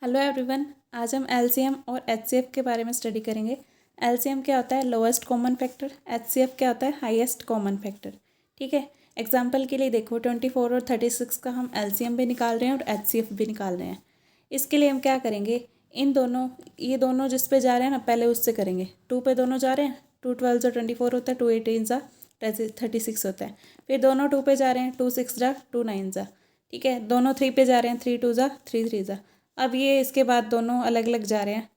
Hello everyone, आज हम LCM और एचसीएफ के बारे में स्टडी करेंगे। एलसीएम क्या होता है? Lowest common factor. एचसीएफ क्या होता है? Highest common factor. ठीक है, एग्जांपल के लिए देखो 24 और 36 का हम एलसीएम भी निकाल रहे हैं और एचसीएफ भी निकाल रहे हैं। इसके लिए हम क्या करेंगे, ये दोनों जिस पे जा रहे हैं ना, पहले उससे करेंगे। 2 पे दोनों जा रहे हैं, 2 12 जा 24 होता है, 2 18 जा 36 होता है। फिर दोनों 2 पे जा रहे हैं, 2 6 जा 2 9 जा। ठीक है, दोनों 3 पे जा रहे हैं, 3 2 जा 3 3 जा। अब ये इसके बाद दोनों अलग अलग जा रहे हैं,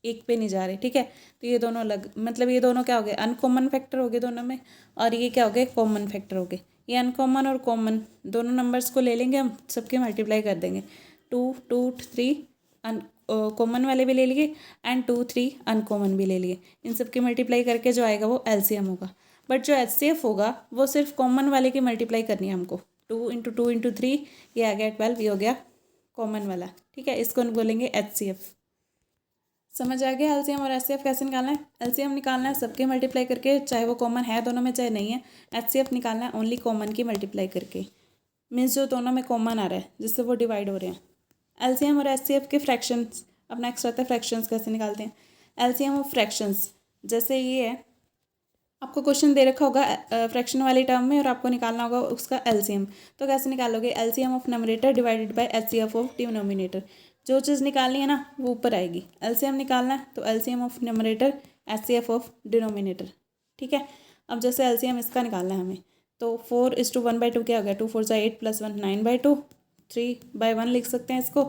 एक पे नहीं जा रहे। ठीक है, तो ये दोनों अलग, मतलब ये दोनों क्या हो गए? अनकॉमन फैक्टर हो गए दोनों में, और ये क्या हो गए? कॉमन फैक्टर हो गए। ये अनकॉमन और कॉमन दोनों नंबर्स को ले लेंगे हम, सबके मल्टीप्लाई कर देंगे। 2 2 3 कॉमन वाले भी ले लिए एंड 2 3 अनकॉमन भी ले लिए। इन सब की मल्टीप्लाई करके जो आएगा वो एलसीएम होगा। बट जो एचसीएफ होगा वो सिर्फ कॉमन वाले की मल्टीप्लाई करनी है हमको। 2 इंटू 2 इंटू 3, ये आ गया 12, ये हो गया कॉमन वाला। ठीक है, इसको बोलेंगे एचसीएफ। समझ आ गया एलसीएम और एचसीएफ कैसे निकालना है? एलसीएम निकालना है सबके मल्टीप्लाई करके, चाहे वो कॉमन है दोनों में चाहे नहीं है। एचसीएफ निकालना है ओनली कॉमन की मल्टीप्लाई करके, मीन्स जो दोनों में कॉमन आ रहा है जिससे वो डिवाइड हो रहे हैं। एलसीएम और एचसीएफ के फ्रैक्शंस। अब नेक्स्ट आता है फ्रैक्शंस कैसे निकालते हैं। एलसीएम ऑफ फ्रैक्शंस, जैसे ये है, आपको क्वेश्चन दे रखा होगा फ्रैक्शन वाली टर्म में और आपको निकालना होगा उसका एलसीएम। तो कैसे निकालोगे? LCM of numerator divided by HCF of denominator. जो चीज़ निकालनी है ना वो ऊपर आएगी। एलसीएम निकालना है तो LCM of numerator HCF of denominator. ठीक है, अब जैसे एलसीएम इसका निकालना है हमें, तो 4:1/2 क्या हो गया? 2 4 जा 8 + 1 9/2। 3/1 लिख सकते हैं इसको।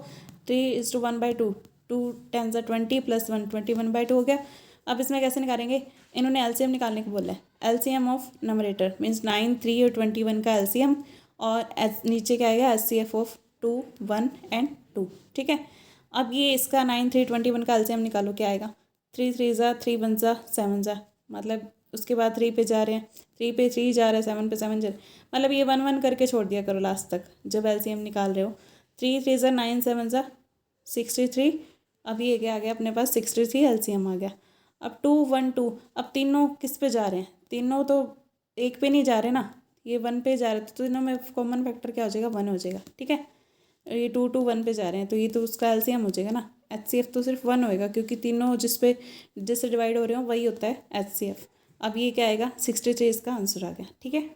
3:1/2, 2 10 जा 20 + 1 21/2 हो गया। अब इसमें कैसे निकालेंगे? इन्होंने एलसीएम निकालने को बोला है। एलसीएम ऑफ नंबरेटर मीन्स 9 3 और 21 का एलसीएम, और नीचे क्या आएगा? HCF of 2 1 and 2। ठीक है, अब ये इसका 9 3 21 का एलसीएम निकालो, क्या आएगा? 3 3 जा 3 1 जा 7 जा, मतलब उसके बाद 3 पे जा रहे हैं, 3 पे 3 जा रहा है, 7 पे 7 जा रहा है, मतलब ये 1 1 करके छोड़ दिया करो लास्ट तक जब एलसीएम निकाल रहे हो। 3 3 जा 9 7 जा 63। अब ये क्या आ गया अपने पास? 63 एलसीएम आ गया। अब 2 1 2, अब तीनों किस पे जा रहे हैं? तीनों तो एक पे नहीं जा रहे ना, ये 1 पे जा रहे हैं, तो तीनों में कॉमन फैक्टर क्या हो जाएगा? 1 हो जाएगा। ठीक है, ये 2 2 1 पे जा रहे हैं तो ये तो उसका एलसीएम हो जाएगा ना। एचसीएफ तो सिर्फ 1 होएगा क्योंकि तीनों जिससे डिवाइड हो रहे हो वही होता है एचसीएफ। अब ये क्या आएगा? 63 इसका आंसर आ गया। ठीक है,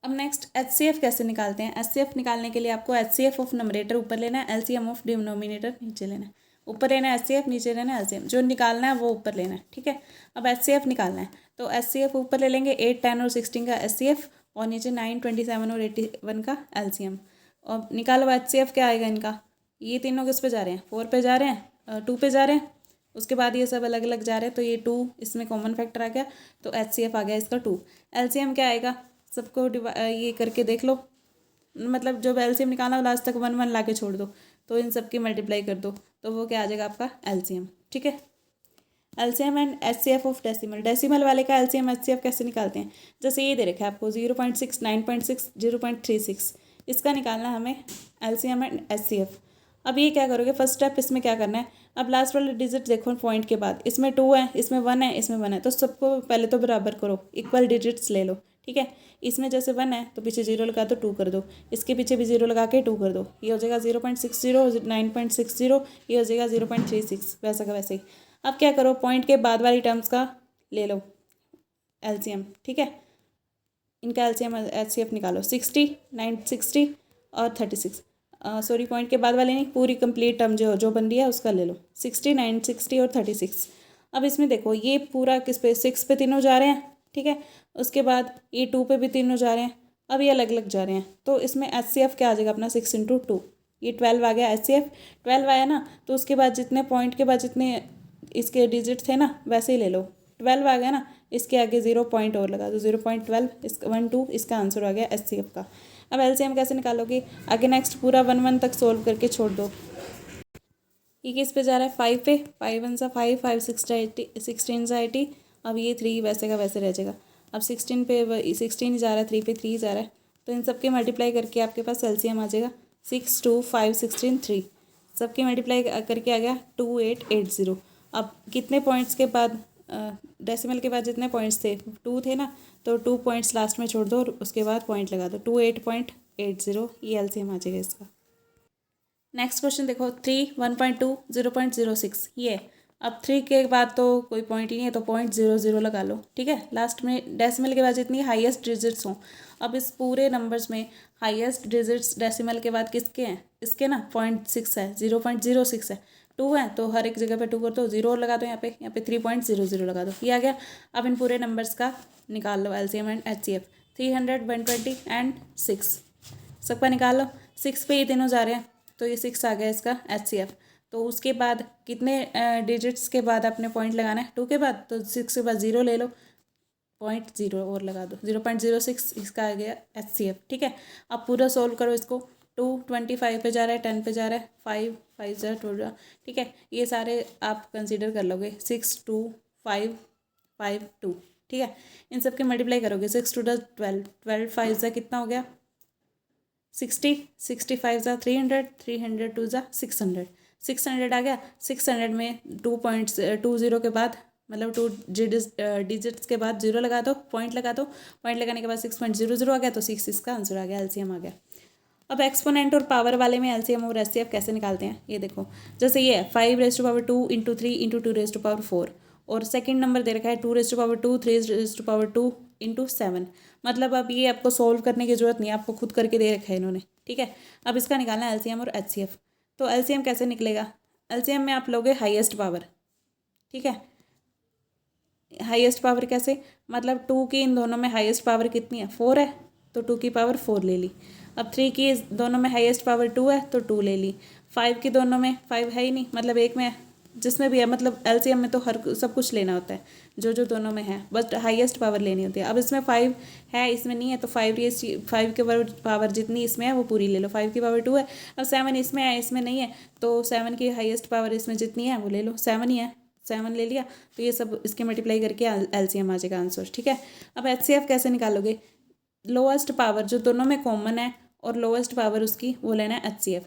अब नेक्स्ट एचसीएफ कैसे निकालते हैं? एचसीएफ निकालने के लिए आपको एचसीएफ ऑफ नंबरेटर ऊपर लेना है, एलसीएम ऑफ डिनोमिनेटर नीचे लेना है। ऊपर लेना है एचसीएफ, नीचे लेना है एलसीएम, जो निकालना है वो ऊपर लेना है। ठीक है, अब एचसीएफ निकालना है तो एचसीएफ ऊपर ले लेंगे 8 10 और 16 का एचसीएफ, और नीचे 9 27 और 81 का एलसीएम। और निकालो एचसीएफ क्या आएगा इनका। ये तीनों किस पे जा रहे हैं? 4 पे जा रहे हैं, 2 पे जा रहे हैं, उसके बाद ये सब अलग अलग जा रहे हैं, तो ये 2 इसमें कॉमन फैक्टर आ गया, तो एचसीएफ आ गया इसका 2। एलसीएम क्या आएगा? सबको ये करके देख लो, मतलब जब एलसीएम निकालना हो लास्ट तक 1 1 ला के छोड़ दो, तो इन सब की मल्टीप्लाई कर दो, तो वो क्या आ जाएगा आपका? एलसीएम। ठीक है, LCM and HCF of decimal. Decimal वाले का एलसीएम एचसीएफ कैसे निकालते हैं? जैसे ये दे रखा है आपको 0.6 9.6 0.36, इसका निकालना है हमें एलसीएम एंड एचसीएफ। अब ये क्या करोगे? फर्स्ट स्टेप इसमें क्या करना है, अब लास्ट वाले डिजिट देखो पॉइंट के बाद, इसमें 2 है, इसमें 1 है, इसमें 1 है, तो सबको पहले तो बराबर करो, इक्वल डिजिट्स ले लो। ठीक है, इसमें जैसे 1 है तो पीछे 0 लगा दो, 2 कर दो, इसके पीछे भी 0 लगा के 2 कर दो, ये हो जाएगा 0.60 9.60, ये हो जाएगा 0.36, वैसा का वैसे ही। अब क्या करो? पॉइंट के बाद वाली टर्म्स का ले लो एलसीएम। ठीक है, इनका एलसीएम एचसीएफ निकालो। 60 960 और 36, सॉरी पॉइंट के बाद वाले नहीं, पूरी कंप्लीट टर्म जो बन रही है उसका ले लो। 60 960 और 36। अब इसमें देखो ये पूरा किस पे? 6 पे तीनों जा रहे हैं। ठीक है, उसके बाद ये 2 पे भी तीनों जा रहे हैं, अब ये अलग अलग जा रहे हैं, तो इसमें एचसीएफ क्या आ जाएगा अपना? 6 × 2, ये 12 आ गया एचसीएफ। 12 आया ना, तो उसके बाद जितने पॉइंट के बाद जितने इसके डिजिट थे ना वैसे ही ले लो। 12 आ गया ना, इसके आगे 0 पॉइंट और लगा दो, 0.12, इसका 1 2, इसका आंसर आ गया एचसीएफ का। अब एलसीएम कैसे निकालोगे? आगे नेक्स्ट पूरा 1 1 तक सोल्व करके छोड़ दो। ये किस पे जा रहा है? 5 पे, 5 1 सा 5 5 6 16 सा 80, अब ये 3 वैसे का वैसे रह जाएगा। अब 16 पे 16 जा रहा है, 3 पे 3 जा रहा है, तो इन सबके मल्टीप्लाई करके आपके पास एलसीएम आ जाएगा 6 2 5 16 3, सबके मल्टीप्लाई करके आ गया 2880। अब कितने पॉइंट्स के बाद, डेसिमल के बाद जितने पॉइंट्स थे 2 थे ना, तो 2 पॉइंट्स लास्ट में छोड़ दो और उसके बाद पॉइंट लगा दो, 28.80, ये एलसीएम आ जाएगा इसका। नेक्स्ट क्वेश्चन देखो 3, 1.2, 0.06 ये। अब 3 के बाद तो कोई पॉइंट ही नहीं है, तो 0.00 लगा लो, ठीक है। लास्ट में डेसिमल के बाद जितनी हाईएस्ट डिजिट्स हों, अब इस पूरे नंबर्स में हाईएस्ट डिजिट्स डेसिमल के बाद किसके हैं, इसके ना 0.6 है, 0.06 है, 2 है तो हर एक जगह पे 2 कर दो, 0 और लगा दो, यहाँ पे 3.00 लगा दो, ये आ गया। अब इन पूरे नंबर्स का निकाल लो एलसीएम एंड एचसीएफ। 300, 120 एंड 6 सबका निकाल लो। 6 पे ये तीनों जा रहे हैं तो ये 6 आ गया इसका एचसीएफ। तो उसके बाद कितने डिजिट्स के बाद आपने पॉइंट लगाना है, 2 के बाद, तो 6 के बाद 0 ले लो, 0.0 और लगा दो, 0.06 इसका आ गया एचसीएफ, ठीक है। अब पूरा सोल्व करो इसको। 2 25 पे जा रहा है, 10 पे जा रहा है, 5 5 ज़ा 12, ठीक है। ये सारे आप कंसीडर कर लोगे, 6 2 5 5 2, ठीक है। इन सब के मल्टीप्लाई करोगे, 6 2 12, 12 5 ज़ा कितना हो गया 60, 65 ज़ा 300, 300 2 ज़ा 600, 600 आ गया। 600 में 2.20 के बाद, मतलब 2 डिजिट्स के बाद 0 लगा दो, पॉइंट लगा दो, पॉइंट लगाने के बाद 6.00 आ गया, तो 6 इसका आंसर आ गया, एलसीएम आ गया। अब एक्सपोनेंट और पावर वाले में एलसीएम और एचसीएफ कैसे निकालते हैं, ये देखो। जैसे ये है 5^2 × 3 × 2^4, और सेकंड नंबर दे रखा है 2^2 3^2 × 7। मतलब अब ये आपको सोल्व करने की जरूरत नहीं है, आपको खुद करके दे रखा है इन्होंने, ठीक है। अब इसका निकालना है एलसीएम और एचसीएफ। तो एलसीएम कैसे निकलेगा, एलसीएम में आप लोगे हाईएस्ट पावर, ठीक है। हाईएस्ट पावर कैसे, मतलब 2 की इन दोनों में हाईएस्ट पावर कितनी है, 4 है, तो 2 की पावर 4 ले ली। अब 3 की दोनों में हाईएस्ट पावर 2 है, तो 2 ले ली। 5 की दोनों में 5 है ही नहीं, मतलब एक में है, जिसमें भी है, मतलब एलसीएम में तो हर सब कुछ लेना होता है, जो जो दोनों में है, बस हाईएस्ट पावर लेनी होती है। अब इसमें 5 है, इसमें नहीं है, तो 5 की पावर जितनी इसमें है वो पूरी ले लो। 5 की पावर 2 है, अब 7 इसमें है, इसमें नहीं है, तो 7 की हाईएस्ट पावर इसमें जितनी है वो ले लो, 7 ही है, 7 ले लिया, तो ये सब इसके मल्टीप्लाई करके एलसीएम आ जाएगा आंसर, ठीक है। अब एचसीएफ कैसे निकालोगे, लोएस्ट पावर जो दोनों में कॉमन है और लोएस्ट पावर उसकी, वो लेना है एचसीएफ।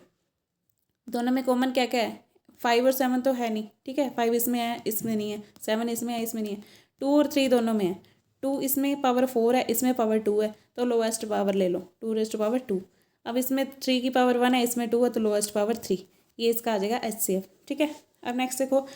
दोनों में कॉमन क्या क्या है, 5 और 7 तो है नहीं, ठीक है। 5 इसमें है, इसमें नहीं है, 7 इसमें है, इसमें नहीं है। 2 और 3 दोनों में है, 2 इसमें पावर 4 है, इसमें पावर 2 है, तो लोएस्ट पावर ले लो, 2^2। अब इसमें 3 की पावर 1 है, इसमें 2 है, तो लोएस्ट पावर 3, ये इसका आ जाएगा एचसीएफ, ठीक है। अब नेक्स्ट देखो,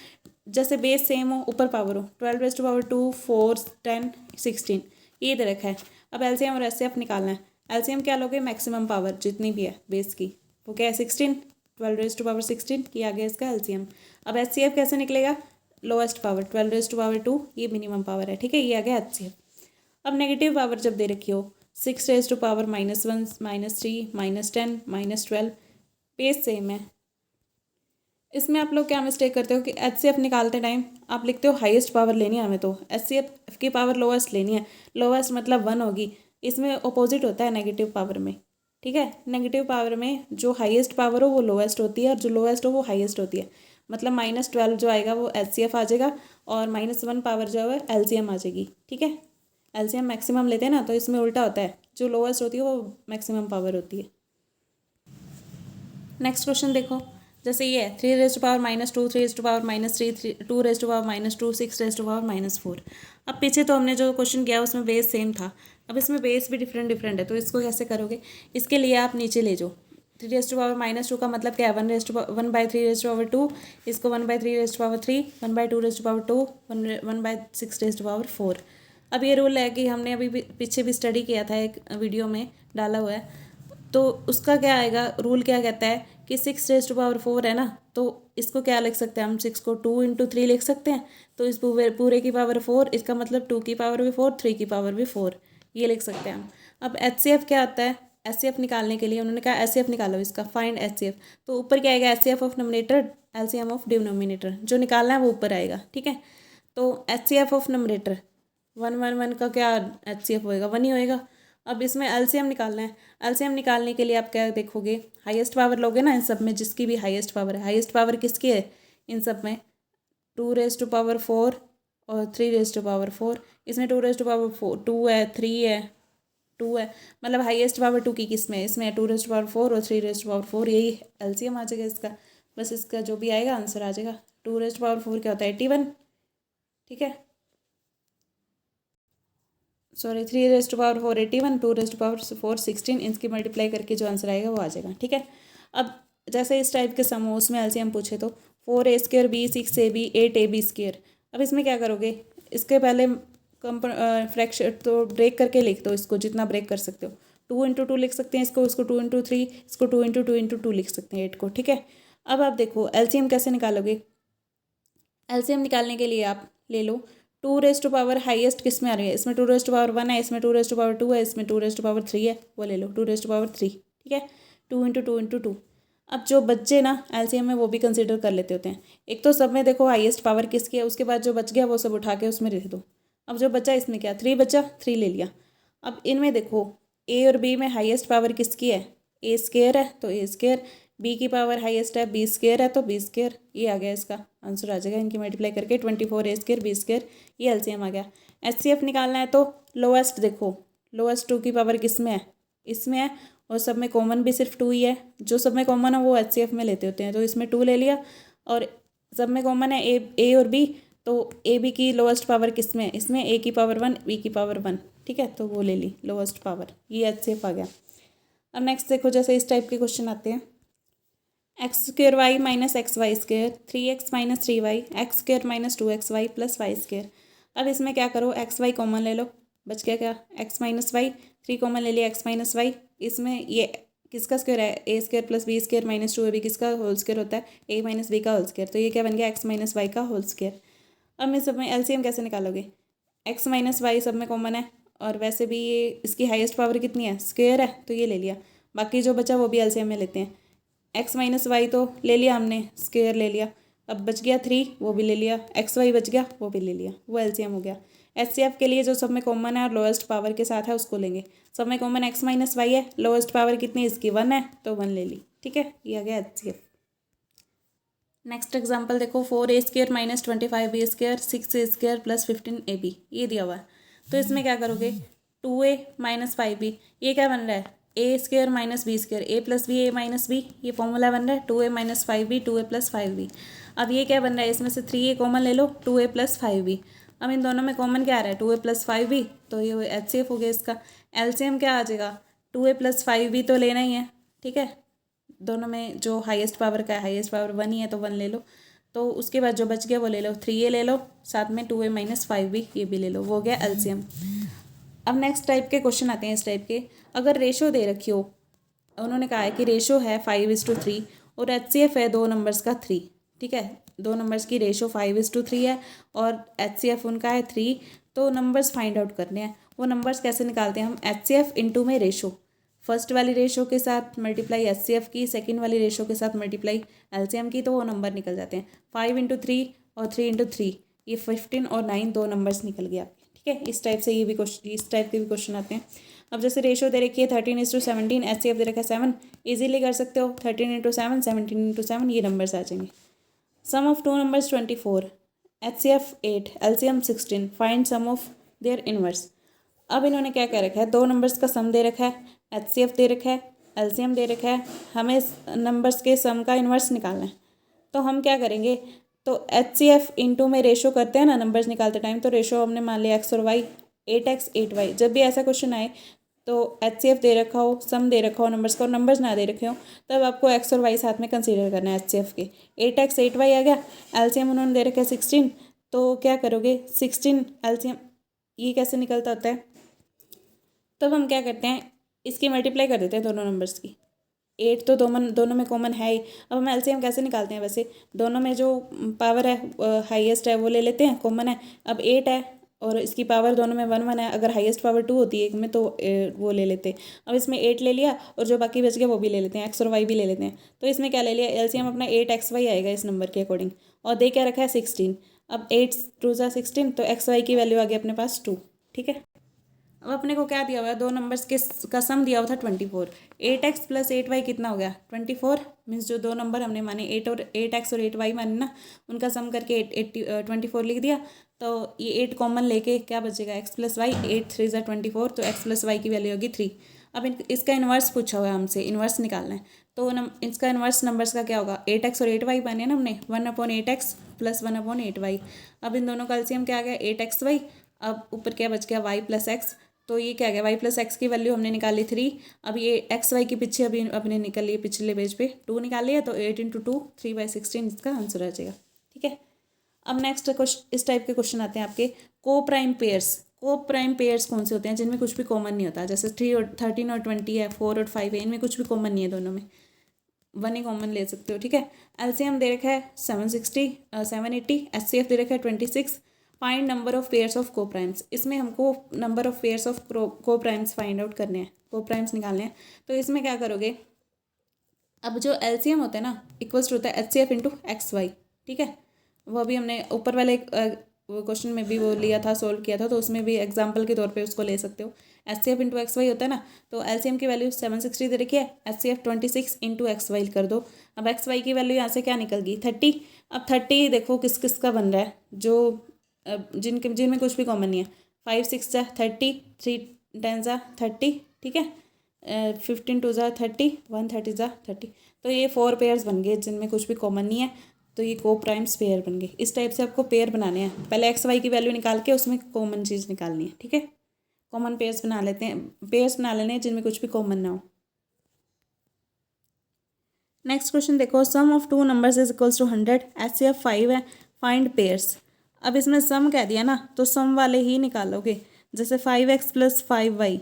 जैसे बेस सेम हो, ऊपर पावर हो, 12^2 4 10 16, ये दे रखा है। अब एलसीएम और एचसीएफ निकालना है। एलसीएम क्या लोगे, मैक्सिमम पावर जितनी भी है बेस की, वो क्या है 16, 12^16, ये आ गया इसका एलसीएम। अब एचसीएफ कैसे निकलेगा, लोएस्ट पावर 12^2, ये मिनिमम पावर है, ठीक है, ये आ गया एचसीएफ। अब नेगेटिव पावर जब दे रखी हो, 6^-1 -3 -10 -12, बेस सेम है। इसमें आप लोग क्या मिस्टेक करते हो कि एचसीएफ निकालते टाइम आप लिखते हो हाईएस्ट पावर लेनी है हमें, तो एचसीएफ की पावर लोएस्ट लेनी है, लोएस्ट मतलब 1 होगी। इसमें अपोजिट होता है नेगेटिव पावर में, ठीक है। नेगेटिव पावर में जो हाईएस्ट पावर हो वो लोएस्ट होती है, और जो लोएस्ट हो वो हाईएस्ट होती है। मतलब -12 जो आएगा वो एचसीएफ आ जाएगा, और -1 पावर जो है एलसीएम आ जाएगी, ठीक है। एलसीएम मैक्सिमम लेते हैं ना, तो इसमें उल्टा होता है, जो लोएस्ट होती है वो मैक्सिमम पावर होती है। नेक्स्ट क्वेश्चन देखो, जैसे ये है 3^-2 3^-3 2^-2 6^-4। अब पीछे तो हमने जो क्वेश्चन किया उसमें बेस सेम था, अब इसमें बेस भी डिफरेंट है, तो इसको कैसे करोगे, इसके लिए आप नीचे ले जाओ। 3^-2 का मतलब क्या है, 1/3^2, इसको 1/3^3, 1/2^2, 1/6^4। अब ये रूल है कि हमने अभी पीछे भी स्टडी किया था, एक वीडियो में डाला हुआ है, तो उसका क्या आएगा, रूल क्या कहता है कि 6^4 है ना, तो इसको क्या लिख सकते हैं हम, 6 को 2 × 3 लिख सकते हैं, तो इस पूरे की पावर 4, इसका मतलब 2 की पावर भी 4, 3 की पावर भी 4, ये लिख सकते हैं हम। अब एचसीएफ क्या आता है, एचसीएफ निकालने के लिए उन्होंने कहा एचसीएफ निकालो इसका, फाइंड एचसीएफ, तो ऊपर क्या आएगा, HCF of numerator, LCM of denominator, जो निकालना है वो ऊपर आएगा, ठीक है। तो एचसीएफ ऑफ न्यूमरेटर 1 का क्या एचसीएफ होएगा, 1 ही होएगा। अब इसमें एलसीएम निकालना है, एलसीएम निकालने के लिए आप क्या देखोगे, हाईएस्ट पावर लोगे ना इन सब में, जिसकी भी हाईएस्ट पावर है, हाईएस्ट पावर किसकी है इन सब में, 2^4 और 3^4, इसमें 2^4 2 है, 3 है, 2 है, मतलब हाईएस्ट पावर 2 की किस में है, इसमें 2^4 और 3^4, यही एलसीएम आ जाएगा इसका, बस इसका जो भी आएगा आंसर आ जाएगा। 2^4 क्या होता है 81, ठीक है, सॉरी 3^4 81, 2^4 16, इनकी मल्टीप्लाई करके जो आंसर आएगा वो आ जाएगा, ठीक है। अब जैसे इस टाइप के सम हो उसमें एलसीएम पूछे तो 4a² b 6ab 8ab²। अब इसमें क्या करोगे, इसके पहले फ्रैक्शन तो ब्रेक करके लिख दो इसको, जितना ब्रेक कर सकते हो। 2 × 2 लिख सकते हैं इसको 2 × 3, इसको 2 × 2 लिख सकते हैं 8 को, ठीक है। अब आप देखो एलसीएम कैसे निकालोगे। एलसीएम निकालने के लिए आप ले लो 2 हाईएस्ट किस में आ रही है, इसमें 2 1 है, इसमें 2 है, इसमें 2 3 है, वो ले लो 2 3, ठीक है। 2 × 2 अब जो बच्चे ना एलसीएम में वो भी कंसिडर कर लेते होते हैं। एक तो सब में देखो हाईएस्ट पावर किसकी है, उसके बाद जो बच गया वो सब उठा के उसमें लिख दो। अब जो बचा इसमें क्या 3 बचा, 3 ले लिया। अब इनमें देखो ए और बी में हाईएस्ट पावर किसकी है, a² है तो a², बी की पावर हाईएस्ट है b² है तो b²। ये आ गया, इसका आंसर आ जाएगा इनकी मल्टीप्लाई करके 24a² b²। ये एलसीएम आ गया। एचसीएफ निकालना है तो लोएस्ट देखो, लोएस्ट 2 की पावर किस में है, इसमें है, और सब में कॉमन भी सिर्फ 2 ही है। जो सब में कॉमन है वो एचसीएफ में लेते होते हैं, तो इसमें 2 ले लिया। और सब में कॉमन है ए और बी, तो ए बी की लोएस्ट पावर किस में है, इसमें a की पावर 1 b की पावर 1, ठीक है, तो वो ले ली लोएस्ट पावर। ये एचसीएफ आ गया। अब नेक्स्ट देखो, जैसे इस टाइप के क्वेश्चन आते हैं x² y - xy², 3x - 3y, x² - 2xy + y²। अब इसमें क्या करो, एक्स वाई कॉमन ले लो, बच गया क्या x - y, 3 कॉमन ले लिया x - y। इसमें ये किसका स्क्वायर है, a² + b² - 2ab किसका होल स्क्वायर होता है, a - b का होल स्क्वायर, तो ये क्या बन गया x - y का होल स्क्वायर। अब मैं सब में एलसीएम कैसे निकालोगे, x - y सब में कॉमन है, और वैसे भी ये इसकी हाईएस्ट पावर कितनी है, स्क्वायर है, तो ये ले लिया। बाकी जो बचा वो भी एलसीएम में लेते हैं। x - y तो ले लिया हमने, स्क्वायर ले लिया। अब बच गया 3, वो भी ले लिया। xy बच गया, वो भी ले लिया, वो एलसीएम हो गया। एचसीएफ के लिए जो सब में कॉमन है और लोएस्ट पावर के साथ है उसको लेंगे। सब में कॉमन x - y है, लोएस्ट पावर कितनी इसकी 1 है, तो 1 ले ली, ठीक है। ये आ गया एचसीएफ। नेक्स्ट एग्जांपल देखो 4a² - 25b² 6a² + 15ab, ये दिया हुआ है। तो इसमें क्या करोगे, 2a - 5b, ये क्या बन रहा है, a² - b², a + b a - b, ये फॉर्मूला बन रहा है 2a - 5b 2a + 5b। अब ये क्या बन रहा है, इसमें से 3a कॉमन ले लो, 2a + 5b। अब इन दोनों में कॉमन क्या आ रहा है, 2a + 5b, तो ये एचसीएफ हो गया इसका। एलसीएम क्या आ जाएगा, 2a + 5b तो लेना ही है, ठीक है। दोनों में जो हाईएस्ट पावर का है, हाईएस्ट पावर 1 ही है तो 1 ले लो। तो उसके बाद जो बच गया वो ले लो, 3a ले लो, साथ में 2a - 5b ये भी ले लो, वो हो गया एलसीएम। अब नेक्स्ट टाइप के क्वेश्चन आते हैं इस टाइप के। अगर रेशो दे रखी हो, उन्होंने कहा है कि रेशो है 5:3 और एचसीएफ है 2 नंबर्स का 3, ठीक है। 2 नंबर्स की रेशो 5:3 है और एचसीएफ उनका है 3, तो नंबर्स फाइंड आउट करने हैं। वो नंबर्स कैसे निकालते हैं हम, एचसीएफ इंटू में रेशो, फर्स्ट वाली रेशो के साथ मल्टीप्लाई एचसीएफ की, सेकंड वाली रेशो के साथ मल्टीप्लाई एलसीएम की, तो वो नंबर निकल जाते हैं। 5 × 3 और 3 × 3, ये 15 और 9 2 नंबर्स निकल गए आपके, ठीक है। इस टाइप से ये भी क्वेश्चन, इस टाइप के भी क्वेश्चन आते हैं। अब जैसे रेशो दे रखी है 13:17, एचसीएफ दे रखा है 7, ईजिली कर सकते हो 13 × 7 17 × 7, ये नंबर्स आ जाएंगे। Sum of 2 numbers 24, HCF 8, LCM 16, find sum of their inverse. अब इन्होंने क्या कह रखा है, 2 नंबर्स का सम दे रखा है, एचसीएफ दे रखा है, एलसीएम दे रखा है, हमें नंबर्स के सम का इन्वर्स निकालना है। तो हम क्या करेंगे, तो एचसीएफ इंटू में रेशो करते हैं ना नंबर्स निकालते टाइम, तो रेशो हमने मान लिया x और y, 8x 8y। जब भी ऐसा क्वेश्चन आए तो एचसीएफ दे रखा हो, सम दे रखा हो नंबर्स का और नंबर्स ना दे रखे हो, तब आपको x और y साथ में कंसीडर करना है एचसीएफ के। 8x 8y आ गया, एलसीएम उन्होंने दे रखा है 16, तो क्या करोगे 16 एलसीएम, ये कैसे निकलता होता है, तब हम क्या करते हैं, इसकी मल्टीप्लाई कर देते हैं दोनों नंबर्स की। 8 तो दोनों में कॉमन है ही। अब हम एलसीएम कैसे निकालते हैं, वैसे दोनों में जो पावर है हाईएस्ट है वो ले लेते हैं, कॉमन है। अब 8 है और इसकी पावर दोनों में 1 1 है, अगर हाईएस्ट पावर 2 होती है एक में तो वो ले लेते हैं। अब इसमें 8 ले लिया और जो बाकी बच गया वो भी ले लेते हैं, एक्स और वाई भी ले लेते हैं। तो इसमें क्या ले लिया, एलसीएम अपना 8xy आएगा इस नंबर के अकॉर्डिंग, और दे क्या रखा है 16। अब 8 2 16, तो xy की वैल्यू आ गई अपने पास 2, ठीक है। अब अपने को क्या दिया हुआ है, 2 नंबर्स के का सम दिया हुआ था 24, 8x + 8y कितना हो गया 24, मीन्स जो 2 नंबर हमने माने 8x और 8y माने ना, उनका सम करके 24 लिख दिया। तो ये 8 कॉमन लेके क्या बचेगा, x + y, 8 3 = 24, तो x + y की वैल्यू होगी 3। अब इसका इन्वर्स पूछा हुआ है हमसे, इन्वर्स निकालना है, तो इसका इन्वर्स नंबर्स का क्या होगा, 8x और 8y बने ना हमने, 1/8x + 1/8y। अब इन दोनों का एलसीएम क्या आ गया 8xy, अब ऊपर क्या बच गया y + x, तो ये क्या गया, वाई प्लस एक्स की वैल्यू हमने निकाली 3। अब ये एक्स वाई के पीछे अभी अपने निकल लिए पिछले पेज पे 2 निकाली है, तो 8 इंटू 2 3/16 इसका आंसर आ जाएगा। ठीक है, अब नेक्स्ट क्वेश्चन, इस टाइप के क्वेश्चन आते हैं आपके को प्राइम पेयर्स। को प्राइम पेयर्स कौन से होते हैं, जिनमें कुछ भी कॉमन नहीं होता, जैसे 3 और 13 और 20 है, 4 और 5 है, इनमें कुछ भी कॉमन नहीं है, दोनों में 1 ही कॉमन ले सकते हो। ठीक है, एलसीएम दे रखा है 760 780, एचसीएफ दे रखा है 26। Find number of pairs of को प्राइम्स, इसमें हमको नंबर ऑफ पेयर्स ऑफ को प्राइम्स फाइंड आउट करने हैं, को प्राइम्स निकालने हैं। तो इसमें क्या करोगे, अब जो एलसीएम होता है ना इक्वल्स टू होता है एचसीएफ इंटू एक्स वाई। ठीक है, वो भी हमने ऊपर वाले क्वेश्चन में भी वो लिया था, सोल्व किया था, तो उसमें भी एग्जांपल के तौर पे उसको ले सकते हो। एचसीएफ इंटू एक्स वाई होता है ना, तो एलसीएम की वैल्यू 760 दे रखी है, एचसीएफ 26 इंटू एक्स वाई कर दो। अब एक्स वाई की वैल्यू यहाँ से क्या निकल गई 30। अब 30 देखो किस किस का बन रहा है, जो जिनमें कुछ भी कॉमन नहीं है। 5 6 जा 30, 3 10 जा 30। ठीक है, 15 2 जा 30, 1 30 जा 30। तो ये 4 पेयर्स बन गए जिनमें कुछ भी कॉमन नहीं है, तो ये को प्राइम्स पेयर बन गए। इस टाइप से आपको पेयर बनाने हैं, पहले एक्स वाई की वैल्यू निकाल के उसमें कॉमन चीज़ निकालनी है। ठीक है, कॉमन पेयर्स बना लेते हैं, पेयर्स बना लेने हैं जिनमें कुछ भी कॉमन ना हो। नेक्स्ट क्वेश्चन देखो, sum of 2 numbers is equals to 100, HCF 5 है, फाइंड पेयर्स। अब इसमें सम कह दिया ना, तो सम वाले ही निकालोगे। जैसे 5x + 5y,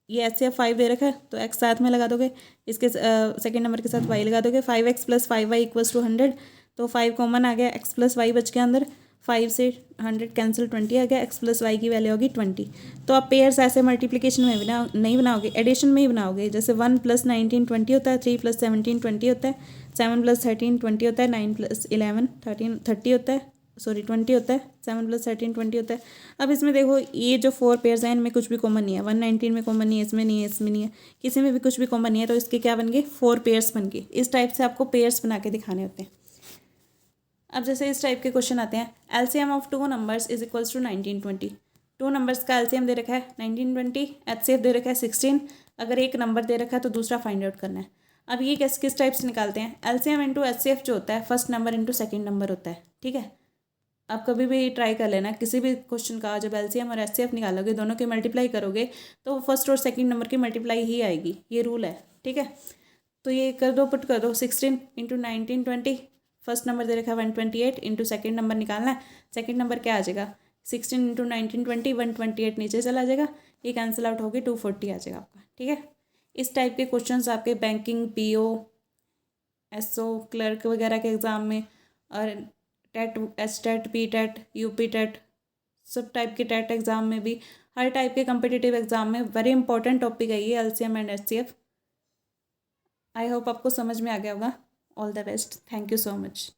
ये एचसीएफ 5 दे रखा है, तो x साथ में लगा दोगे, इसके सेकंड नंबर के साथ y लगा दोगे। 5x + 5y = 100, तो 5 कॉमन आ गया, x + y बच गया अंदर, 5 से 100 कैंसिल, 20 आ गया, x + y की वैल्यू होगी 20। तो आप पेयर्स ऐसे मल्टीप्लिकेशन में नहीं बनाओगे, एडिशन में ही बनाओगे। जैसे 1 + 19 20 होता है, 3 + 17 20 होता है, 7 + 13 20 होता है, 9 + 11 30 होता है, 20 होता है, 7 + 13 20 होता है। अब इसमें देखो ये जो 4 पेयर्स हैं इनमें कुछ भी कॉमन नहीं है, 119 में कॉमन नहीं है, इसमें नहीं है, इसमें नहीं है, किसी में भी कुछ भी कॉमन नहीं है, तो इसके क्या बन गए 4 पेयर्स बन गए। इस टाइप से आपको पेयर्स बना के दिखाने होते हैं। अब जैसे इस टाइप के क्वेश्चन आते हैं, LCM of 2 numbers is equals to 19 20। 2 numbers का एलसीएम दे रखा है 19 20, एचसीएफ दे रखा है 16। अगर एक नंबर दे रखा है तो दूसरा फाइंड आउट करना है। अब ये किस टाइप से निकालते हैं, एलसीएम इंटू एचसीएफ जो होता है first number into second number होता है। ठीक है, आप कभी भी ट्राई कर लेना, किसी भी क्वेश्चन का जब एलसीएम और एचसीएफ निकालोगे, दोनों के मल्टीप्लाई करोगे तो फर्स्ट और सेकंड नंबर की मल्टीप्लाई ही आएगी, ये रूल है। ठीक है, तो ये कर दो, पुट कर दो, 16 इंटू 19 20, फर्स्ट नंबर दे रखा है 128, इंटू सेकेंड नंबर निकालना है, सेकेंड नंबर क्या आ जाएगा 16 इंटू 19 20, 128 नीचे चला जाएगा, ये कैंसिल आउट होगी 240 आ जाएगा आपका। ठीक है, इस टाइप के क्वेश्चन आपके बैंकिंग, पीओ, एसओ, क्लर्क वगैरह के एग्ज़ाम में, और TET, S TET, P TET, UP TET, सब टाइप के टेट एग्ज़ाम में भी, हर टाइप के कम्पिटिटिव एग्ज़ाम में वेरी इंपॉर्टेंट टॉपिक है ये LCM and HCF. I hope आपको समझ में आ गया होगा। All the best, thank you so much.